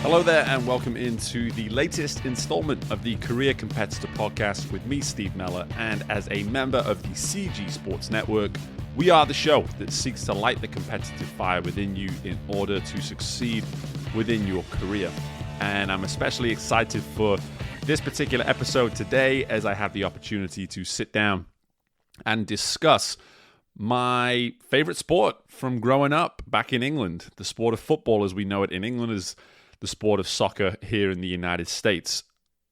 Hello there and welcome into the latest installment of the Career Competitor Podcast with me, Steve Meller, and as a member of the CG Sports Network, we are the show that seeks to light the competitive fire within you in order to succeed within your career. And I'm especially excited for this particular episode today as I have the opportunity to sit down and discuss my favorite sport from growing up back in England. The sport of football as we know it in England is the sport of soccer here in the United States.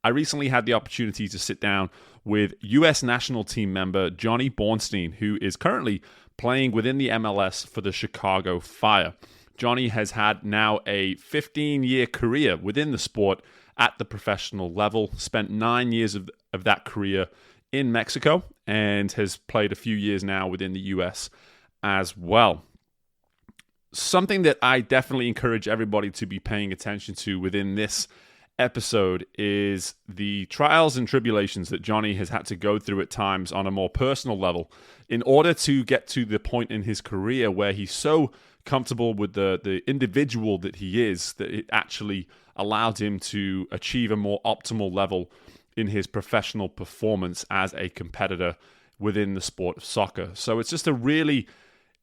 I recently had the opportunity to sit down with U.S. national team member Jonny Bornstein, who is currently playing within the MLS for the Chicago Fire. Jonny has had now a 15-year career within the sport at the professional level, spent 9 years of that career in Mexico, and has played a few years now within the U.S. as well. Something that I definitely encourage everybody to be paying attention to within this episode is the trials and tribulations that Jonny has had to go through at times on a more personal level in order to get to the point in his career where he's so comfortable with the individual that he is that it actually allowed him to achieve a more optimal level in his professional performance as a competitor within the sport of soccer. So it's just a really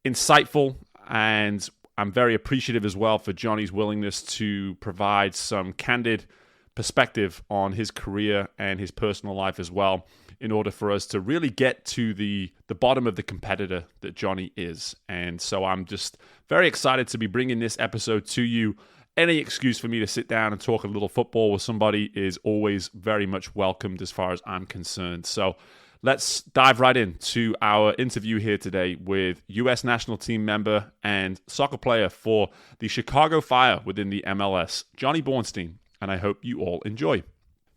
insightful, and I'm very appreciative as well for Jonny's willingness to provide some candid perspective on his career and his personal life as well, in order for us to really get to the bottom of the competitor that Jonny is. And so I'm just very excited to be bringing this episode to you. Any excuse for me to sit down and talk a little football with somebody is always very much welcomed as far as I'm concerned. So let's dive right into our interview here today with U.S. national team member and soccer player for the Chicago Fire within the MLS, Jonny Bornstein, and I hope you all enjoy.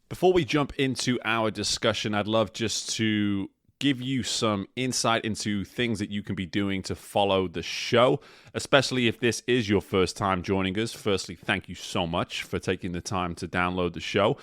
Before we jump into our discussion, I'd love just to give you some insight into things that you can be doing to follow the show, especially if this is your first time joining us. Firstly, thank you so much for taking the time to download the show.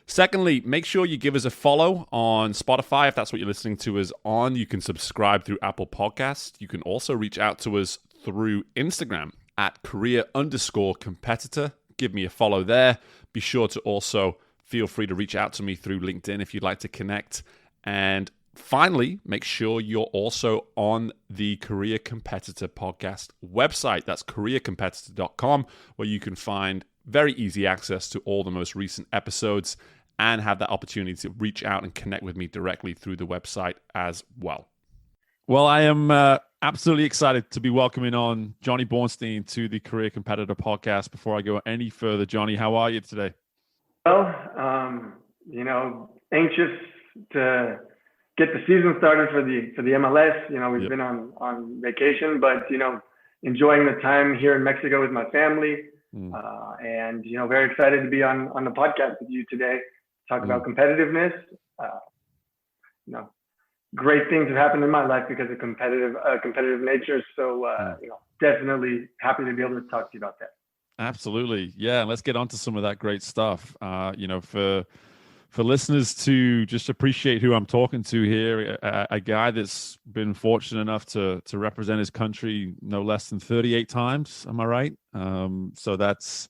Secondly, make sure you give us a follow on Spotify if that's what you're listening to us on. You can subscribe through Apple Podcasts. You can also reach out to us through Instagram at career_competitor. Give me a follow there. Be sure to also feel free to reach out to me through LinkedIn if you'd like to connect. And finally, make sure you're also on the Career Competitor Podcast website. That's careercompetitor.com, where you can find very easy access to all the most recent episodes and have that opportunity to reach out and connect with me directly through the website as well. Well, I am absolutely excited to be welcoming on Jonny Bornstein to the Career Competitor Podcast. Before I go any further, Jonny, how are you today? Well, anxious to get the season started for the MLS. We've been on vacation, but enjoying the time here in Mexico with my family, and very excited to be on the podcast with you today. Talk about competitiveness. Great things have happened in my life because of competitive nature. So definitely happy to be able to talk to you about that. Absolutely, yeah. Let's get on to some of that great stuff. For listeners to just appreciate who I'm talking to here, a guy that's been fortunate enough to represent his country no less than 38 times. Am I right? So that's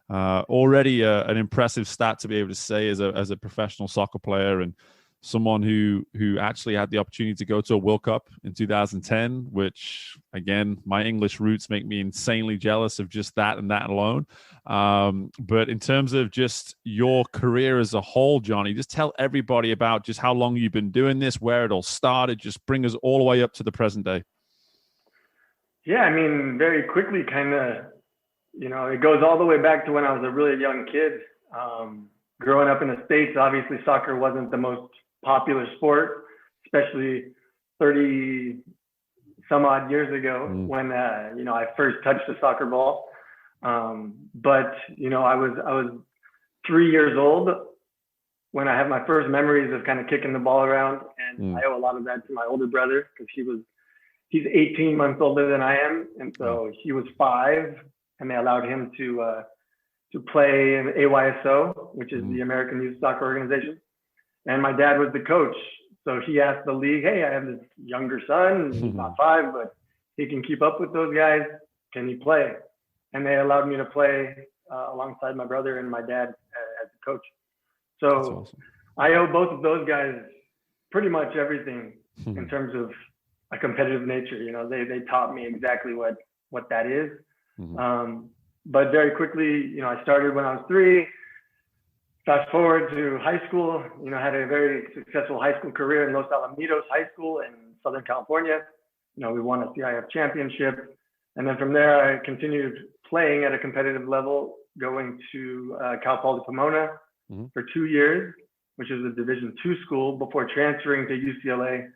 already an impressive stat to be able to say as a professional soccer player, and someone who actually had the opportunity to go to a World Cup in 2010, which, again, my English roots make me insanely jealous of just that and that alone. But in terms of just your career as a whole, Jonny, just tell everybody about just how long you've been doing this, where it all started. Just bring us all the way up to the present day. Yeah, very quickly, it goes all the way back to when I was a really young kid. Growing up in the States, obviously soccer wasn't the most popular sport, especially 30 some odd years ago when I first touched a soccer ball. But I was 3 years old when I had my first memories of kind of kicking the ball around, and I owe a lot of that to my older brother because he's 18 months older than I am, and so he was 5, and they allowed him to play in AYSO, which is the American Youth Soccer Organization. And my dad was the coach. So he asked the league, hey, I have this younger son, he's not 5, but he can keep up with those guys. Can he play? And they allowed me to play alongside my brother and my dad as a coach. So That's awesome. I owe both of those guys pretty much everything in terms of a competitive nature. You know, they taught me exactly what that is. But very quickly, you know, I started when I was 3. Fast forward to high school, you know, had a very successful high school career in Los Alamitos High School in Southern California. You know, we won a CIF championship. And then from there, I continued playing at a competitive level, going to Cal Poly Pomona for 2 years, which is a Division II school, before transferring to UCLA,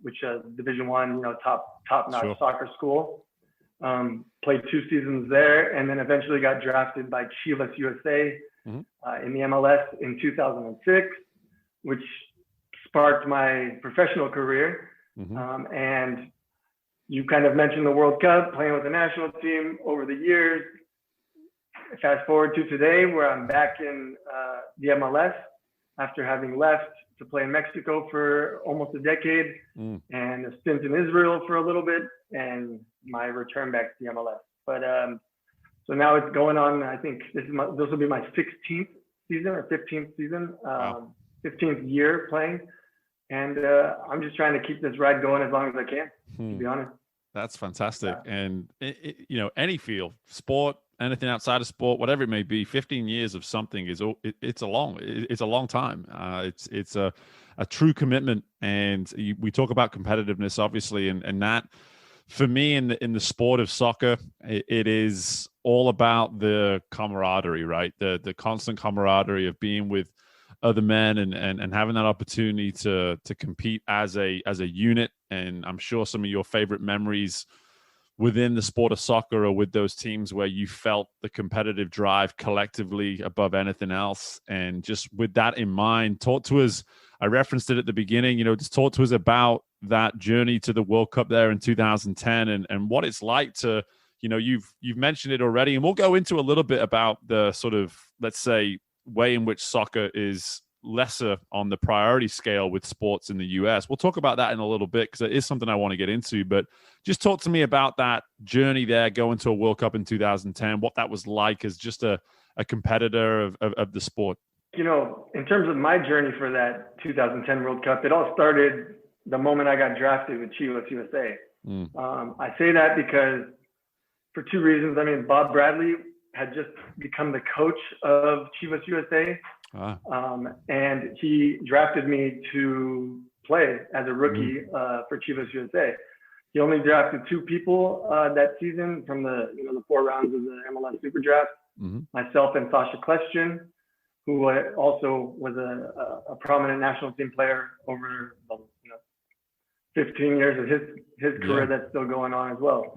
which is Division I, you know, top-notch soccer school. Played 2 seasons there, and then eventually got drafted by Chivas USA in the MLS in 2006, which sparked my professional career. And you kind of mentioned the World Cup, playing with the national team over the years. Fast forward to today, where I'm back in the MLS after having left to play in Mexico for almost a decade, and a stint in Israel for a little bit, and my return back to the MLS. But so now it's going on. I think this will be my 16th season or 15th season, 15th year playing, and I'm just trying to keep this ride going as long as I can. To be honest. That's fantastic. Yeah. And you know, any field, sport, anything outside of sport, whatever it may be, 15 years of something it's a long time. It's a true commitment. And we talk about competitiveness, obviously, and that for me in the sport of soccer, it is all about the camaraderie, right? The constant camaraderie of being with other men and having that opportunity to compete as a unit. And I'm sure some of your favorite memories within the sport of soccer are with those teams where you felt the competitive drive collectively above anything else. And just with that in mind, talk to us. I referenced it at the beginning, you know, just talk to us about that journey to the World Cup there in 2010 and what it's like to, you know, you've mentioned it already, and we'll go into a little bit about the sort of, let's say, way in which soccer is lesser on the priority scale with sports in the US. We'll talk about that in a little bit because it is something I want to get into, but just talk to me about that journey there, going to a World Cup in 2010, what that was like as just a competitor of the sport. You know, in terms of my journey for that 2010 World Cup, it all started the moment I got drafted with Chivas USA. I say that because for 2 reasons. I mean, Bob Bradley had just become the coach of Chivas USA. And he drafted me to play as a rookie for Chivas USA. He only drafted 2 people that season from the 4 rounds of the MLS Super Draft. Myself and Sasha Klestrin, who also was a prominent national team player over 15 years of his career that's still going on as well.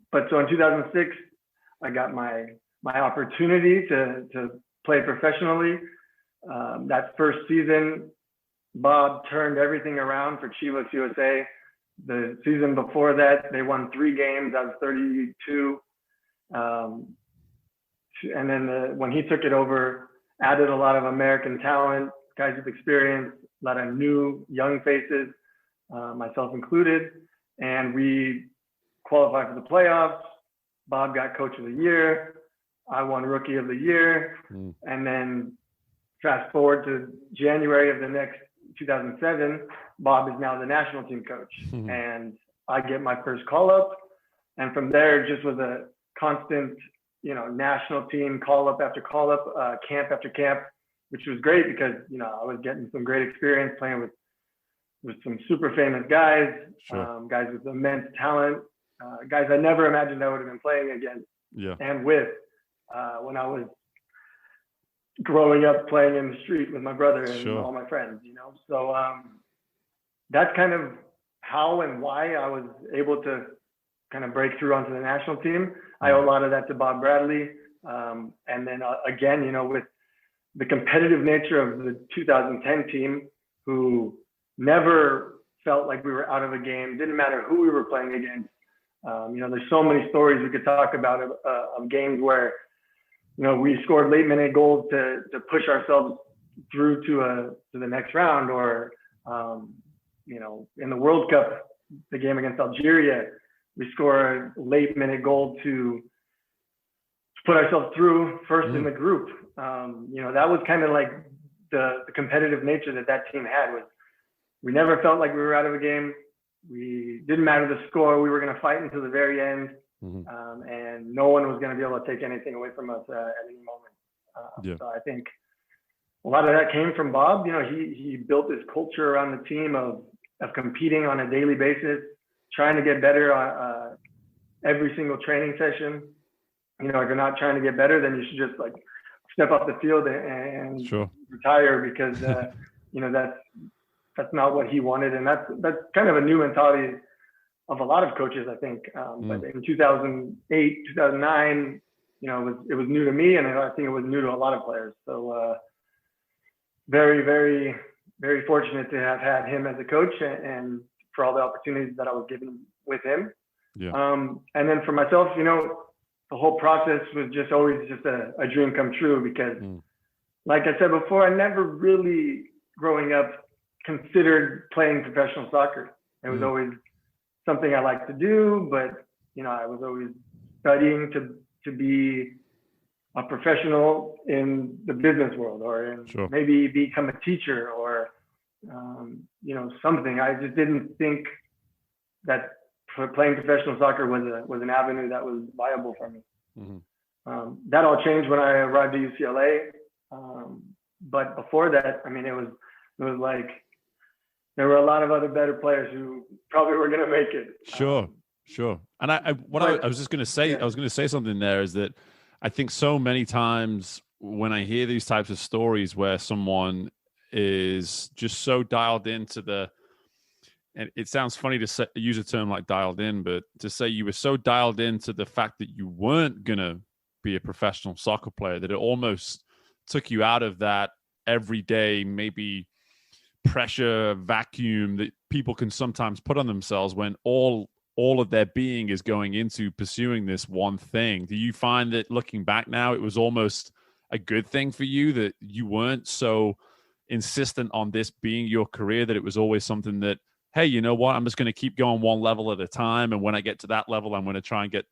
But so in 2006, I got my opportunity to play professionally. That first season, Bob turned everything around for Chivas USA. The season before that, they won 3 games out of 32. And then when he took it over, added a lot of American talent, guys with experience, a lot of new young faces, myself included. And we qualified for the playoffs. Bob got Coach of the Year. I won Rookie of the Year. And then fast forward to January of the next 2007, Bob is now the national team coach. And I get my first call up. And from there, it just was a constant, national team call up after call up, camp after camp, which was great because, I was getting some great experience playing with some super famous guys, guys with immense talent, guys I never imagined I would have been playing against and with when I was growing up playing in the street with my brother and all my friends, So that's kind of how and why I was able to kind of break through onto the national team. I owe a lot of that to Bob Bradley. And then again, with the competitive nature of the 2010 team, who never felt like we were out of a game, didn't matter who we were playing against. There's so many stories we could talk about of games where, we scored late minute goals to push ourselves through to the next round, or, in the World Cup, the game against Algeria, we scored a late minute goal to put ourselves through first in the group. That was kind of like the competitive nature that team had. Was we never felt like we were out of a game. We didn't matter the score. We were going to fight until the very end, and no one was going to be able to take anything away from us at any moment. So I think a lot of that came from Bob. He built this culture around the team of competing on a daily basis, trying to get better every single training session. If you're not trying to get better, then you should just like step off the field and retire, because that's not what he wanted. And that's kind of a new mentality of a lot of coaches, I think. But in 2008, 2009, it was new to me, and I think it was new to a lot of players. So very, very, very fortunate to have had him as a coach, and for all the opportunities that I was given with him. And then for myself, the whole process was just always just a dream come true, because like I said before, I never really growing up considered playing professional soccer. It was always something I liked to do, but I was always studying to be a professional in the business world, or maybe become a teacher, or something. I just didn't think that playing professional soccer was an avenue that was viable for me. That all changed when I arrived at UCLA. But before that, it was like there were a lot of other better players who probably were going to make it. Sure. And I was just going to say, I was going to say something there, is that I think so many times when I hear these types of stories where someone is just so dialed into and it sounds funny to use a term like dialed in, but to say you were so dialed into the fact that you weren't going to be a professional soccer player, that it almost took you out of that everyday, maybe pressure vacuum that people can sometimes put on themselves when all of their being is going into pursuing this one thing. Do you find that looking back now, it was almost a good thing for you that you weren't so insistent on this being your career, that it was always something that, hey, you know what, I'm just going to keep going one level at a time, and when I get to that level, I'm going to try and get,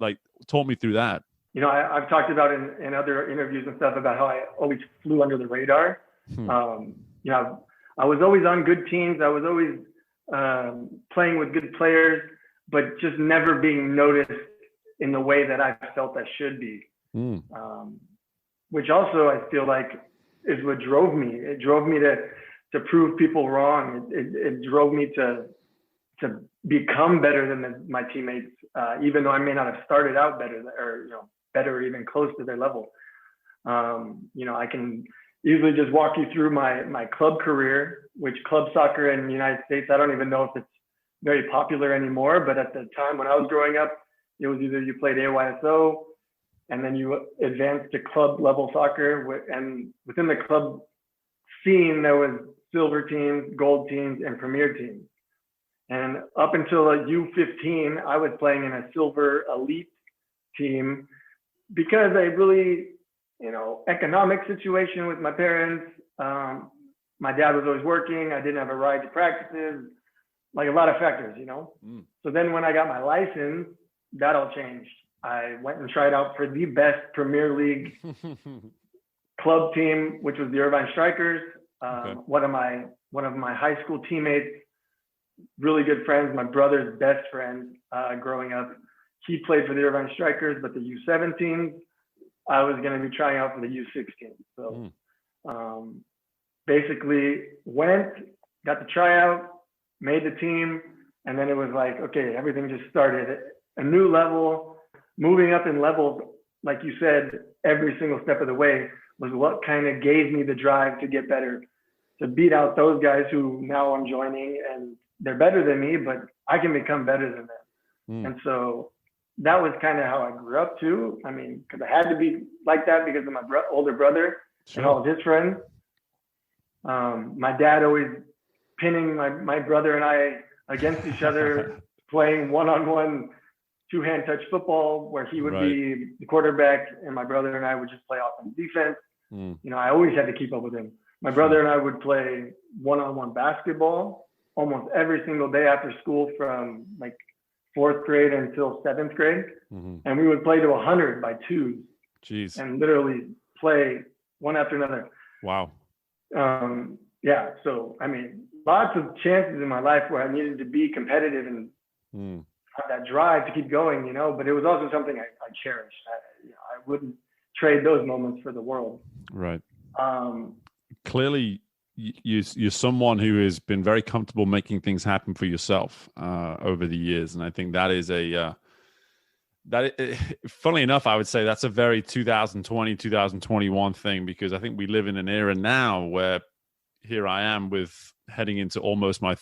talk me through that. I've talked about in other interviews and stuff about how I always flew under the radar. I was always on good teams. I was always playing with good players, but just never being noticed in the way that I felt I should be. Which also I feel like is what drove me. It drove me to prove people wrong. It drove me to become better than my teammates, even though I may not have started out better, or better, even close to their level. I can easily just walk you through my club career, which club soccer in the United States, I don't even know if it's very popular anymore, but at the time when I was growing up, it was either you played AYSO and then you advanced to club level soccer, and within the club scene there was silver teams, gold teams, and premier teams. And up until U15, I was playing in a silver elite team because I really, economic situation with my parents. My dad was always working. I didn't have a ride to practices, like a lot of factors, So then when I got my license, that all changed. I went and tried out for the best Premier League club team, which was the Irvine Strikers. One of my high school teammates, really good friends, my brother's best friend growing up, he played for the Irvine Strikers, but the U17s, I was going to be trying out for the U16. So basically went, got the tryout, made the team, and then it was like, okay, everything just started at a new level, moving up in levels, like you said, every single step of the way was what kind of gave me the drive to get better, to beat out those guys who now I'm joining, and they're better than me, but I can become better than them. And so that was kind of how I grew up too. Because I had to be like that because of my older brother and all of his friends. My dad always pinning my brother and I against each other, playing one-on-one, two-hand touch football, where he would be the quarterback and my brother and I would just play offense defense. I always had to keep up with him. My brother and I would play one-on-one basketball almost every single day after school from like 4th grade until 7th grade. And we would play to 100 by twos. Jeez. and literally play one after another. Wow. Yeah. So, I mean, lots of chances in my life where I needed to be competitive and have that drive to keep going, but it was also something I cherished. I wouldn't trade those moments for the world. Right. Clearly, you're someone who has been very comfortable making things happen for yourself over the years. And I think that is funnily enough, I would say that's a very 2020, 2021 thing, because I think we live in an era now where here I am with heading into almost my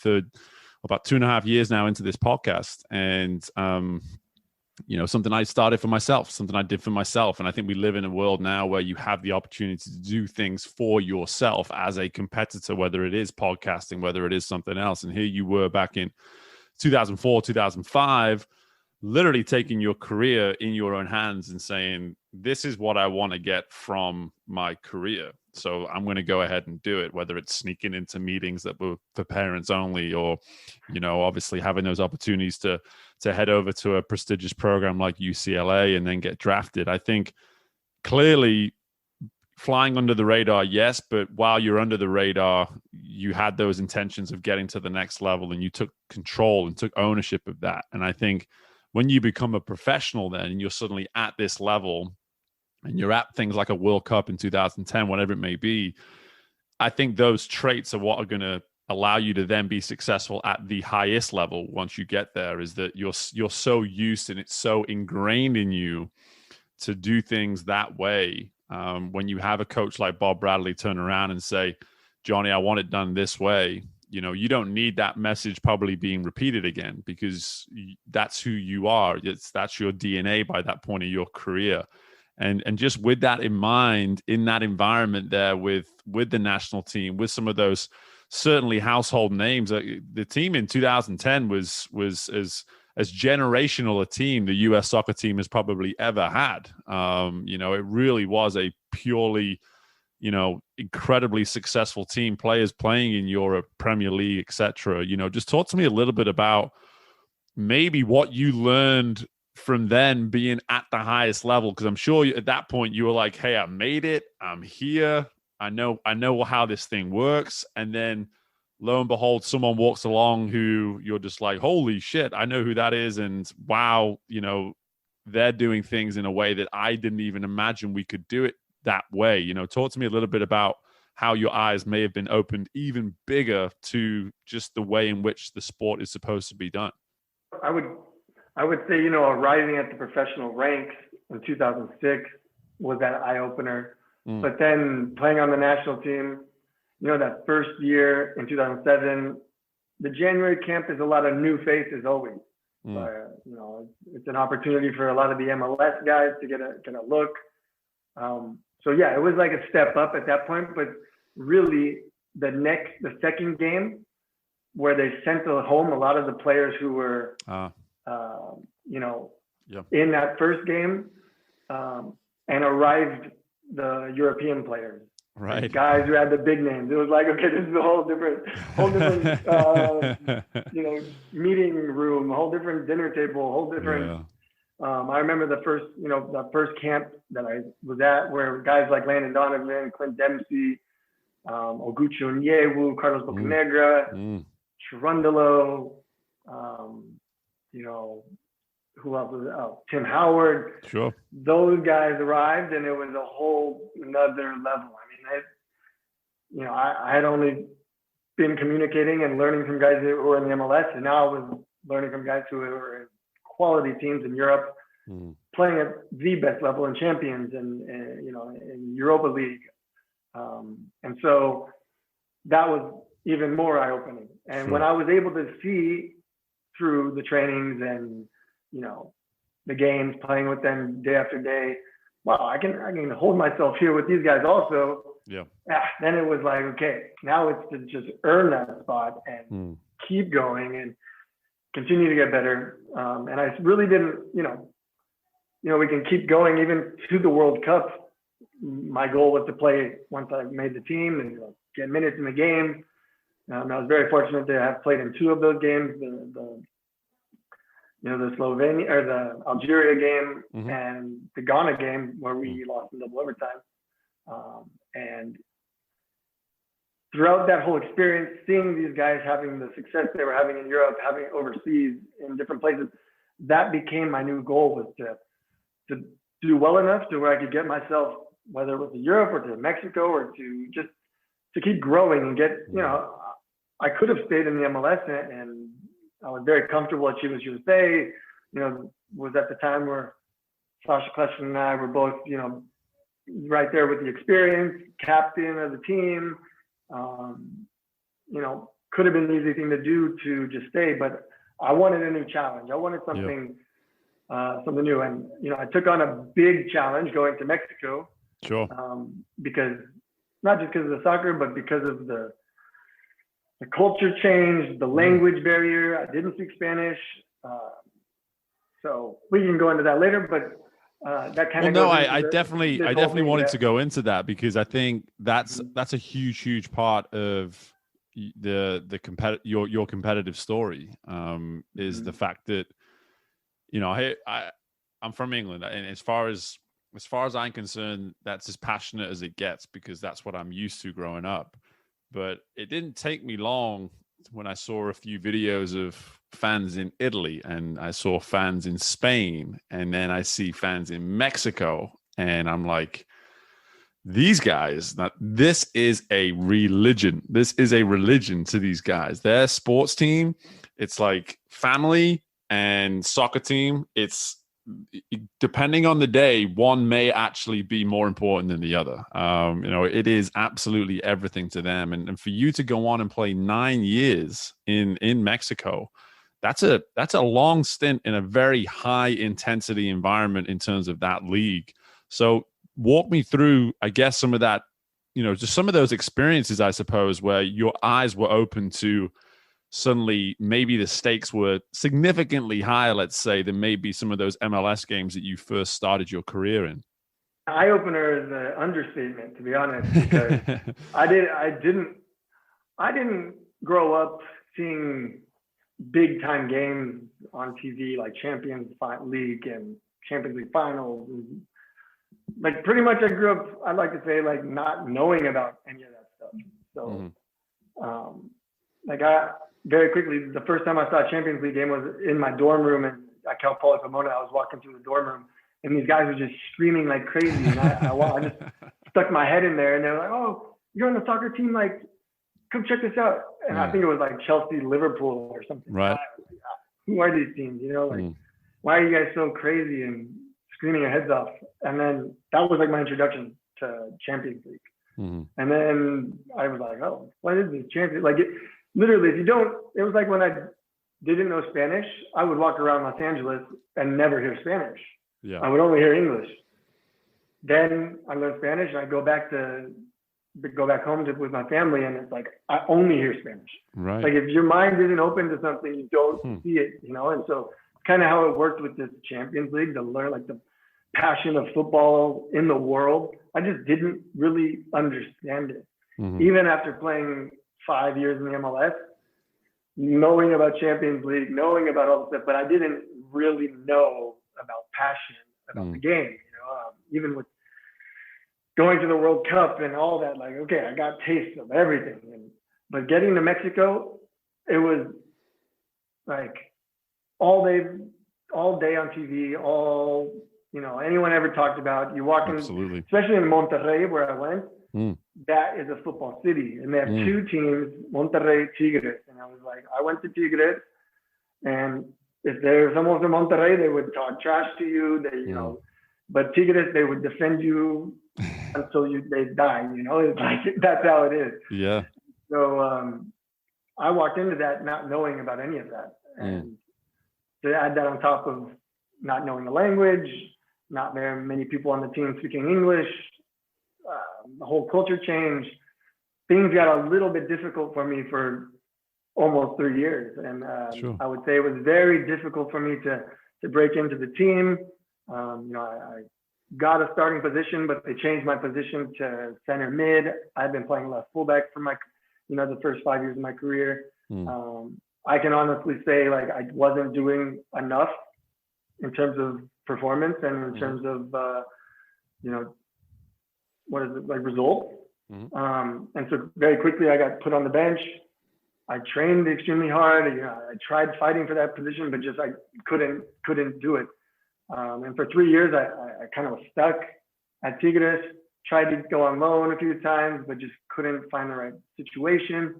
about 2.5 years now into this podcast. And, something I started for myself, something I did for myself. And I think we live in a world now where you have the opportunity to do things for yourself as a competitor, whether it is podcasting, whether it is something else. And here you were back in 2004, 2005, literally taking your career in your own hands and saying, this is what I want to get from my career. So I'm going to go ahead and do it, whether it's sneaking into meetings that were for parents only, or, obviously having those opportunities to head over to a prestigious program like UCLA and then get drafted. I think clearly flying under the radar, yes, but while you're under the radar, you had those intentions of getting to the next level, and you took control and took ownership of that. And I think when you become a professional then, and you're suddenly at this level, and you're at things like a World Cup in 2010, whatever it may be, I think those traits are what are going to allow you to then be successful at the highest level once you get there, is that you're so used and it's so ingrained in you to do things that way. When you have a coach like Bob Bradley turn around and say, Johnny, I want it done this way, you don't need that message probably being repeated again, because that's who you are. That's your DNA by that point of your career. And just with that in mind, in that environment there with the national team, with some of those certainly household names, the team in 2010 was as generational a team the U.S. soccer team has probably ever had. It really was a purely, incredibly successful team, players playing in Europe, Premier League, etc. Just talk to me a little bit about maybe what you learned from then being at the highest level, because I'm sure at that point you were like, hey, I made it, I'm here, I know how this thing works. And then lo and behold, someone walks along who you're just like, holy shit, I know who that is. And wow, they're doing things in a way that I didn't even imagine we could do it that way. Talk to me a little bit about how your eyes may have been opened even bigger to just the way in which the sport is supposed to be done. I would say, arriving at the professional ranks in 2006 was that eye opener. But then playing on the national team, that first year in 2007, the January camp is a lot of new faces always. It's an opportunity for a lot of the MLS guys to get a look. So yeah, it was like a step up at that point, but really the second game where they sent home a lot of the players who were, in that first game, and arrived the European players, right? Guys who had the big names. It was like, okay, this is a whole different, meeting room, a whole different dinner table, a whole different. Yeah. I remember the first camp that I was at, where guys like Landon Donovan, Clint Dempsey, Oguchi Onyewu, Carlos Bocanegra, Cherundolo, who else was it? Tim Howard. Sure. Those guys arrived, and it was a whole another level. I mean, I had only been communicating and learning from guys who were in the MLS, and now I was learning from guys who were in quality teams in Europe, playing at the best level in Champions and in Europa League. And so that was even more eye-opening. And when I was able to see through the trainings and, the games, playing with them day after day, wow, I can hold myself here with these guys also. Yeah. Then it was like, okay, now it's to just earn that spot and keep going and continue to get better. And I really didn't, we can keep going even to the World Cup. My goal was to play once I made the team and get minutes in the game. I was very fortunate to have played in 2 of those games, the Slovenia or the Algeria game Mm-hmm. and the Ghana game where we lost in double overtime. And throughout that whole experience, seeing these guys having the success they were having in Europe, having overseas in different places, that became my new goal, was to do well enough to where I could get myself, whether it was to Europe or to Mexico, or to just to keep growing and get, I could have stayed in the MLS and I was very comfortable at Chivas USA, was at the time where Sasha Kleshin and I were both, right there with the experience, captain of the team. Could have been an easy thing to do to just stay, but I wanted a new challenge. I wanted something, something new. And, I took on a big challenge going to Mexico. Sure. Because not just because of the soccer, but because of the culture change, the language barrier. I didn't speak Spanish. So we can go into that later, but that kind of. Well, no, I definitely wanted to go into that, because I think that's a huge part of your competitive story, is the fact that, I'm from England, and as far as I'm concerned, that's as passionate as it gets, because that's what I'm used to growing up. But it didn't take me long when I saw a few videos of fans in Italy, and I saw fans in Spain, and then I see fans in Mexico, and I'm like, these guys, this is a religion. This is a religion to these guys. Their sports team, it's like family, and soccer team, it's, depending on the day, one may actually be more important than the other. It is absolutely everything to them. And for you to go on and play 9 years in Mexico, that's a long stint in a very high intensity environment in terms of that league. So walk me through, I guess, some of that, just some of those experiences, I suppose, where your eyes were open to suddenly maybe the stakes were significantly higher, let's say, than maybe some of those MLS games that you first started your career in. Eye opener is an understatement, to be honest, because I didn't grow up seeing big time games on TV like Champions League and Champions League finals. Like pretty much I grew up, I'd like to say, like not knowing about any of that stuff. So very quickly, the first time I saw a Champions League game was in my dorm room at Cal Poly Pomona. I was walking through the dorm room, and these guys were just screaming like crazy. And I just stuck my head in there, and they were like, "Oh, you're on the soccer team? Like, come check this out." And I think it was like Chelsea, Liverpool, or something. Right. Who are these teams? Why are you guys so crazy and screaming your heads off? And then that was like my introduction to Champions League. And then I was like, "Oh, what is this Champions League?" Literally, it was like when I didn't know Spanish, I would walk around Los Angeles and never hear Spanish. Yeah. I would only hear English. Then I learned Spanish, and I go back home with my family, and it's like I only hear Spanish. Right. Like if your mind isn't open to something, you don't see it, And so it's kind of how it worked with this Champions League, to learn like the passion of football in the world. I just didn't really understand it. Even after playing 5 years in the MLS, knowing about Champions League, knowing about all the stuff, but I didn't really know about passion about the game. Even with going to the World Cup and all that, like, okay, I got taste of everything. But getting to Mexico, it was like all day on TV, anyone ever talked about. You walk in, especially in Monterrey, where I went, that is a football city. And they have two teams, Monterrey, Tigres. And I was like, I went to Tigres, and if there's someone from Monterrey, they would talk trash to you. But Tigres, they would defend you until they die. It's like, that's how it is. Yeah. So I walked into that not knowing about any of that. And to add that on top of not knowing the language, not very many people on the team speaking English, the whole culture change, things got a little bit difficult for me for almost 3 years. And I would say it was very difficult for me to break into the team. I got a starting position, but they changed my position to center mid. I've been playing left fullback for my, the first 5 years of my career. I can honestly say like I wasn't doing enough in terms of performance and in terms of what is it, like, results. And so very quickly I got put on the bench. I trained extremely hard. I tried fighting for that position, but just I couldn't do it. And for 3 years I kind of was stuck at Tigres. Tried to go on loan a few times, but just couldn't find the right situation.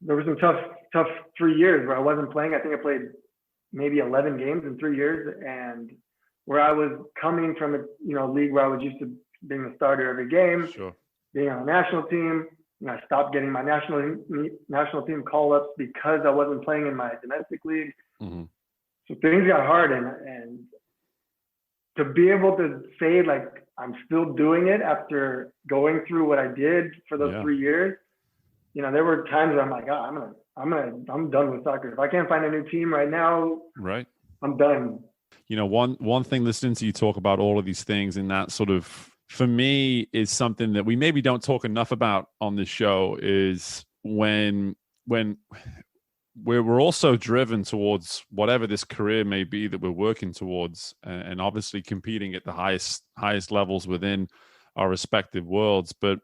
There were some tough 3 years where I wasn't playing. I think I played maybe 11 games in 3 years, and where I was coming from a league where I was used to being the starter every game, being on a national team. I stopped getting my national team call-ups because I wasn't playing in my domestic league. So things got hard, and to be able to say like I'm still doing it after going through what I did for those 3 years, there were times where I'm like, oh, I'm done with soccer. If I can't find a new team right now, I'm done. One thing listening to you talk about all of these things, and that sort of, for me, is something that we maybe don't talk enough about on this show, is when we're also driven towards whatever this career may be that we're working towards, and obviously competing at the highest levels within our respective worlds. But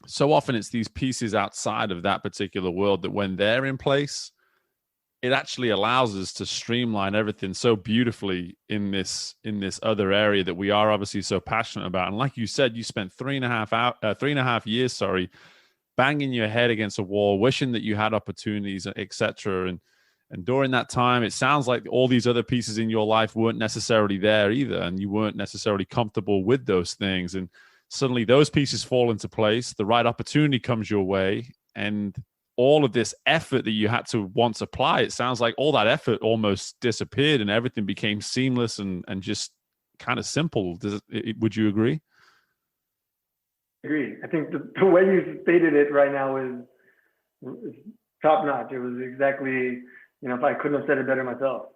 so often it's these pieces outside of that particular world that when they're in place, it actually allows us to streamline everything so beautifully in this other area that we are obviously so passionate about. And like you said, you spent 3.5 years, banging your head against a wall, wishing that you had opportunities, etc. And during that time, it sounds like all these other pieces in your life weren't necessarily there either, and you weren't necessarily comfortable with those things. And suddenly those pieces fall into place, the right opportunity comes your way, and all of this effort that you had to once apply, it sounds like all that effort almost disappeared and everything became seamless and just kind of simple. Would you agree? Agree. I think the way you stated it right now is top notch. It was exactly, if I couldn't have said it better myself.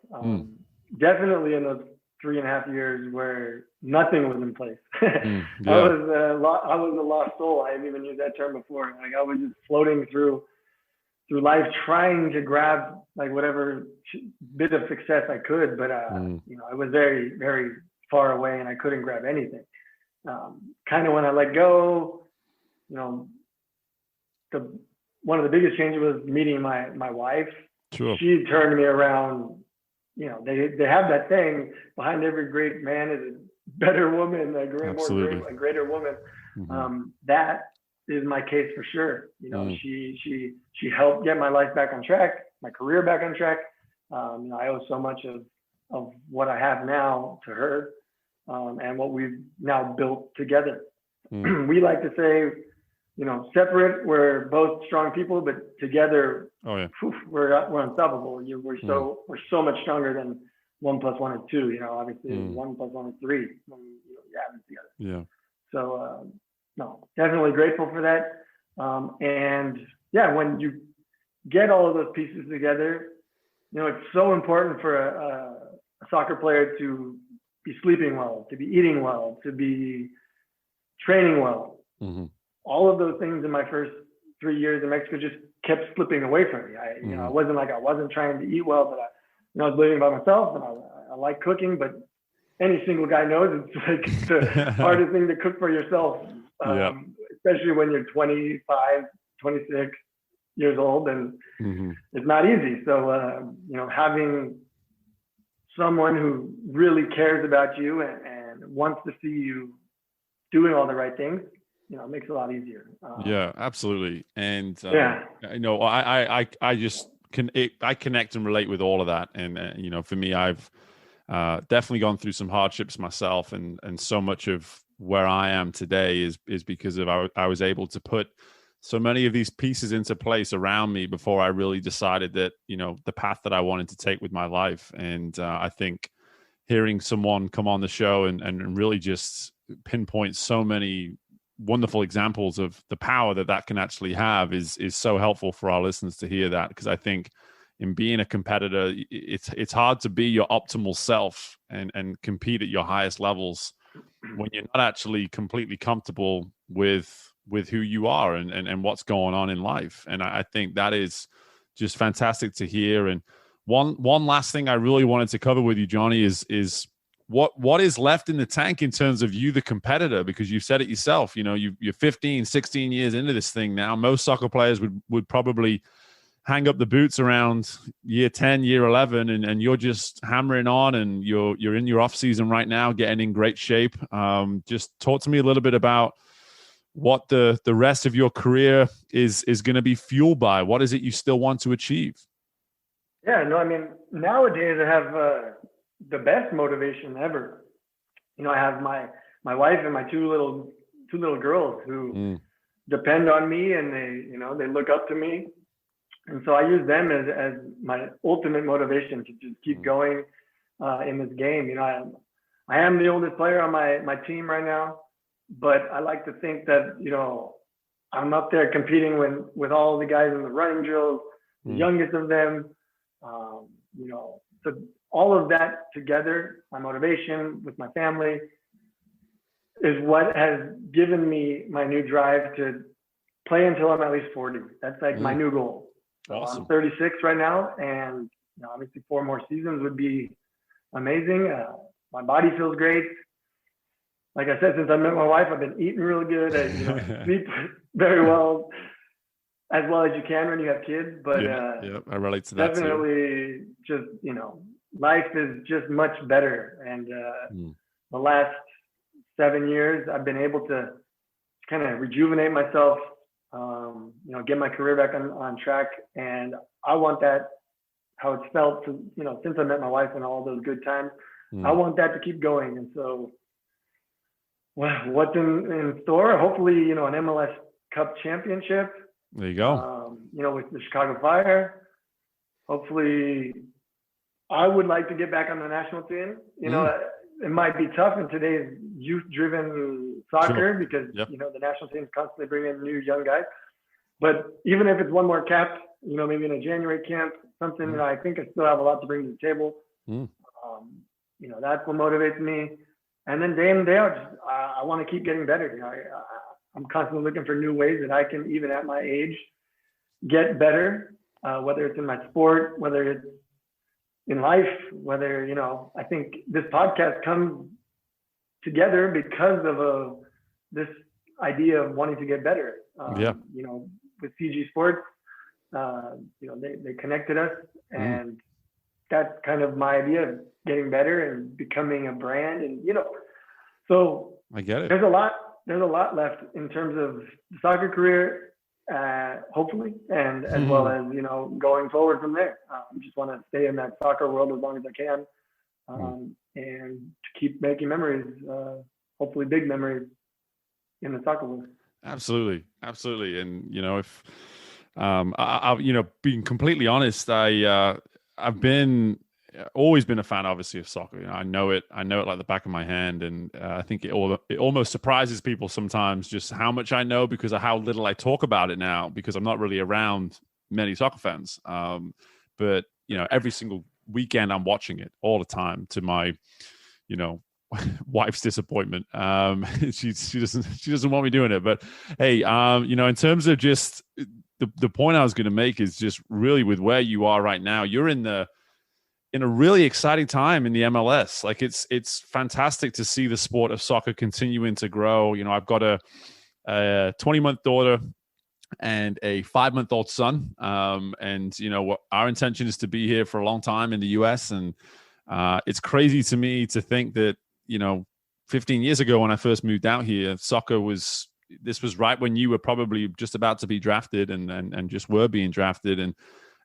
Definitely in those 3.5 years where nothing was in place. I was a lost soul. I haven't even used that term before. Like I was just floating through life, trying to grab like whatever bit of success I could, but I was very, very far away and I couldn't grab anything. Kind of when I let go, one of the biggest changes was meeting my wife. Sure. She turned me around. They have that thing, behind every great man is a better woman, a greater woman. That is my case for sure. She helped get my life back on track, my career back on track. I owe so much of what I have now to her, and what we've now built together. We like to say, separate, we're both strong people, but together, we're unstoppable. We're so much stronger than 1 + 1 is 2. Obviously 1 + 1 is 3 when you have them together. Yeah. So no, definitely grateful for that. And yeah, when you get all of those pieces together, it's so important for a soccer player to be sleeping well, to be eating well, to be training well. All of those things in my first 3 years in Mexico just kept slipping away from me. I wasn't trying to eat well, but I was living by myself, and I like cooking, but any single guy knows it's like the hardest thing to cook for yourself, especially when you're 25, 26 years old, and it's not easy. So, having someone who really cares about you and wants to see you doing all the right things, it makes it a lot easier. Yeah, absolutely. And I just I connect and relate with all of that. And for me, I've definitely gone through some hardships myself, and so much of where I am today is because of I was able to put so many of these pieces into place around me before I really decided that the path that I wanted to take with my life. And I think hearing someone come on the show and really just pinpoint so many wonderful examples of the power that can actually have is so helpful for our listeners to hear that, because I think in being a competitor, it's hard to be your optimal self and compete at your highest levels when you're not actually completely comfortable with who you are and what's going on in life. And I think that is just fantastic to hear. And one last thing I really wanted to cover with you, Jonny, is what is left in the tank in terms of you, the competitor, because you've said it yourself. You're 15, 16 years into this thing now. Most soccer players would probably hang up the boots around year 10, year 11, and you're just hammering on, and you're in your off season right now, getting in great shape. Just talk to me a little bit about what the rest of your career is going to be fueled by. What is it you still want to achieve? Yeah, no, I mean, nowadays I have the best motivation ever. I have my wife and my two little girls who depend on me, and they look up to me. And so I use them as my ultimate motivation to just keep going in this game. I am the oldest player on my team right now, but I like to think that, I'm up there competing with all the guys in the running drills, the youngest of them. So all of that together, my motivation with my family, is what has given me my new drive to play until I'm at least 40. That's like my new goal. Awesome. I'm 36 right now, and obviously 4 more seasons would be amazing. My body feels great. Like I said, since I met my wife, I've been eating really good. I sleep very well as you can when you have kids. But yeah, I relate to that definitely too. Just life is just much better. And the last 7 years, I've been able to kind of rejuvenate myself. Get my career back on track, and I want that, how it's felt to, since I met my wife and all those good times, I want that to keep going. And so, what's in store? Hopefully, an MLS Cup championship. There you go. With the Chicago Fire. Hopefully, I would like to get back on the national team. It might be tough in today's youth-driven soccer because the national team is constantly bringing in new young guys. But even if it's one more cap, maybe in a January camp, something that I think I still have a lot to bring to the table. That's what motivates me. And then day in and day out, I want to keep getting better. I'm constantly looking for new ways that I can, even at my age, get better. Whether it's in my sport, whether it's in life, whether, I think this podcast comes together because of this idea of wanting to get better. With CG Sports, they connected us, and that's kind of my idea of getting better and becoming a brand. And, so I get it. There's a lot left in terms of the soccer career, hopefully, and as well as, going forward from there. I just want to stay in that soccer world as long as I can, and to keep making memories, hopefully big memories in the soccer world. Absolutely. And, if, being completely honest, I've always been a fan, obviously, of soccer. I know it like the back of my hand. And I think it almost surprises people sometimes just how much I know because of how little I talk about it now, because I'm not really around many soccer fans. But, every single weekend I'm watching it all the time, to my, wife's disappointment. She doesn't want me doing it, but hey, in terms of just the point I was going to make is just really with where you are right now, you're in a really exciting time in the MLS. Like it's fantastic to see the sport of soccer continuing to grow. I've got a 20-month daughter and a 5-month-old son. And what our intention is to be here for a long time in the US. And it's crazy to me to think that, 15 years ago when I first moved out here, soccer was right when you were probably just about to be drafted and just were being drafted. And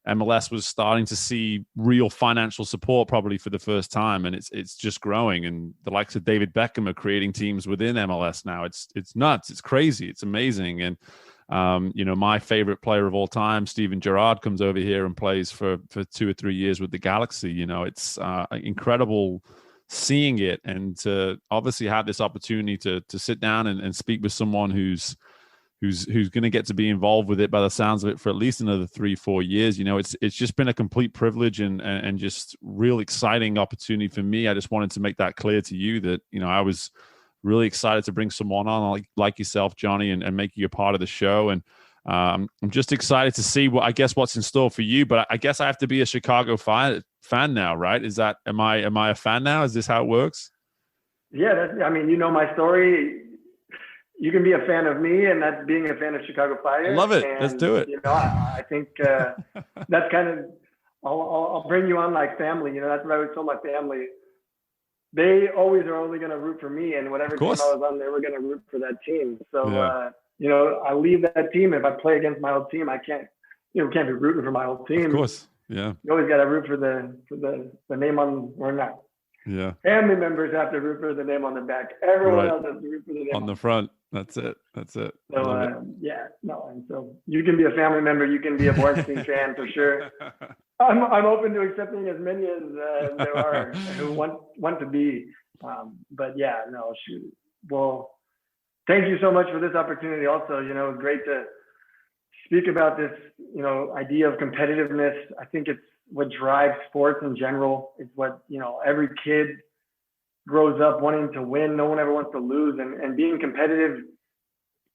MLS was starting to see real financial support probably for the first time. And it's just growing. And the likes of David Beckham are creating teams within MLS now. It's nuts. It's crazy. It's amazing. And, my favorite player of all time, Steven Gerrard, comes over here and plays for 2 or 3 years with the Galaxy. It's incredible seeing it, and to obviously have this opportunity to sit down and speak with someone who's going to get to be involved with it by the sounds of it for at least another 3-4 years. It's just been a complete privilege and just real exciting opportunity for me. I just wanted to make that clear to you that, I was really excited to bring someone on like yourself, Jonny, and make you a part of the show. And I'm just excited to see what's in store for you. But I guess I have to be a Chicago fan now, right? Am I a fan now? Is this how it works? Yeah, you know my story. You can be a fan of me, and that's being a fan of Chicago Fire. I love it. And, let's do it. I think that's kind of, I'll bring you on like family. That's what I would tell my family. They always are only going to root for me, and whatever team I was on, they were going to root for that team. So, I leave that team. If I play against my old team, I can't be rooting for my old team. Of course, yeah. You always got to root for the name on, or not. Yeah. Family members have to root for the name on the back. Everyone else has to root for the name on the front. That's it. So, and so you can be a family member. You can be a Bornstein fan for sure. I'm open to accepting as many as there are who want to be. Well, thank you so much for this opportunity. Also, it's great to speak about this, idea of competitiveness. I think it's what drives sports in general. It's what, every kid grows up wanting to win. No one ever wants to lose. And being competitive,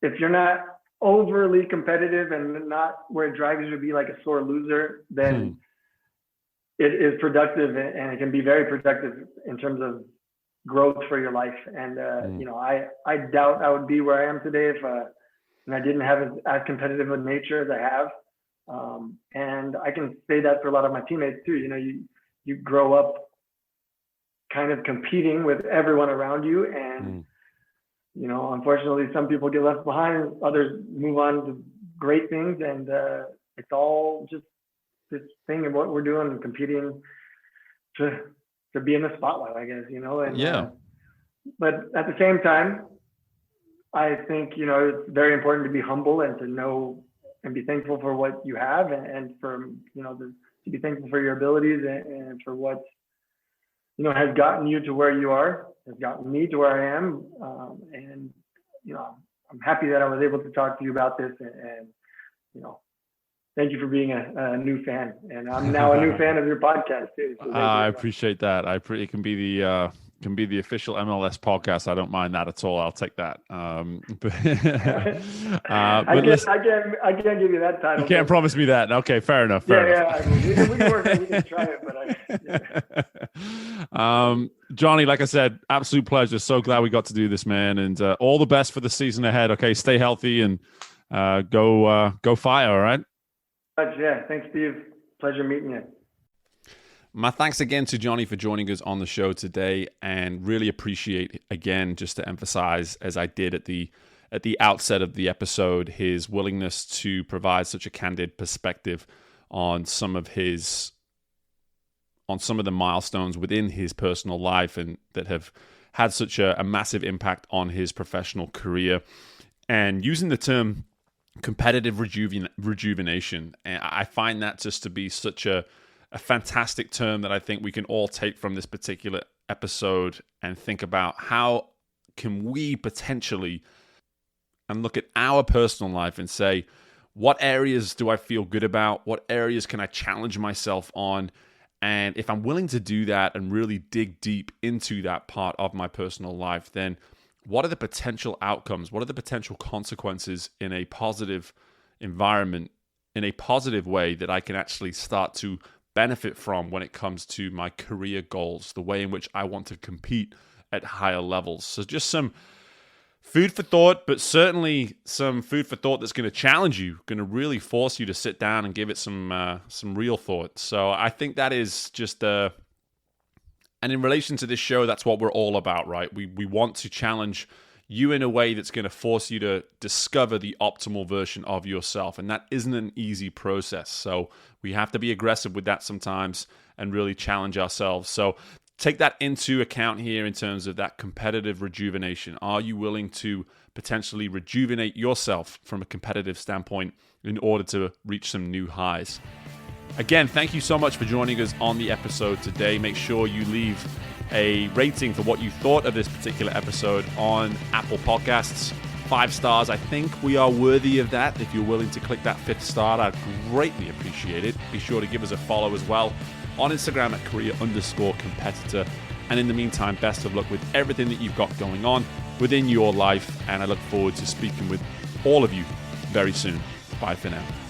if you're not overly competitive and not where it drives you to be like a sore loser, then it is productive, and it can be very productive in terms of growth for your life. And, I doubt I would be where I am today if I didn't have as competitive a nature as I have. And I can say that for a lot of my teammates too. You grow up kind of competing with everyone around you, and unfortunately some people get left behind, others move on to great things, and it's all just this thing of what we're doing and competing to be in the spotlight, I guess, but at the same time, I think, it's very important to be humble and to know and be thankful for what you have, and for, to be thankful for your abilities and for what, has gotten you to where you are, has gotten me to where I am. And, I'm happy that I was able to talk to you about this, and thank you for being a new fan. And I'm now a new fan of your podcast too. So I appreciate that. It can be the official MLS podcast. I don't mind that at all. I'll take that. But I can't give you that title. You can't promise me that. Okay, fair enough. We can work on it. We can try it, but Jonny, like I said, absolute pleasure. So glad we got to do this, man. And all the best for the season ahead. Okay, stay healthy and go Fire. All right. Yeah, thanks, Steve. Pleasure meeting you. My thanks again to Jonny for joining us on the show today, and really appreciate, again, just to emphasize, as I did at the outset of the episode, his willingness to provide such a candid perspective on some of the milestones within his personal life and that have had such a massive impact on his professional career. And using the term competitive rejuvenation, and I find that just to be such a fantastic term that I think we can all take from this particular episode and think about how can we potentially and look at our personal life and say, what areas do I feel good about? What areas can I challenge myself on? And if I'm willing to do that and really dig deep into that part of my personal life, then what are the potential outcomes? What are the potential consequences in a positive environment, in a positive way that I can actually start to benefit from when it comes to my career goals, the way in which I want to compete at higher levels? So just some food for thought, but certainly some food for thought that's going to challenge you, going to really force you to sit down and give it some real thought. So I think that is just and in relation to this show, that's what we're all about, right? We want to challenge you in a way that's going to force you to discover the optimal version of yourself. And that isn't an easy process. So we have to be aggressive with that sometimes and really challenge ourselves. So take that into account here in terms of that competitive rejuvenation. Are you willing to potentially rejuvenate yourself from a competitive standpoint in order to reach some new highs? Again, thank you so much for joining us on the episode today. Make sure you leave a rating for what you thought of this particular episode on Apple Podcasts. 5 stars. I think we are worthy of that. If you're willing to click that 5th star, I'd greatly appreciate it. Be sure to give us a follow as well on Instagram at career_competitor. And in the meantime, best of luck with everything that you've got going on within your life. And I look forward to speaking with all of you very soon. Bye for now.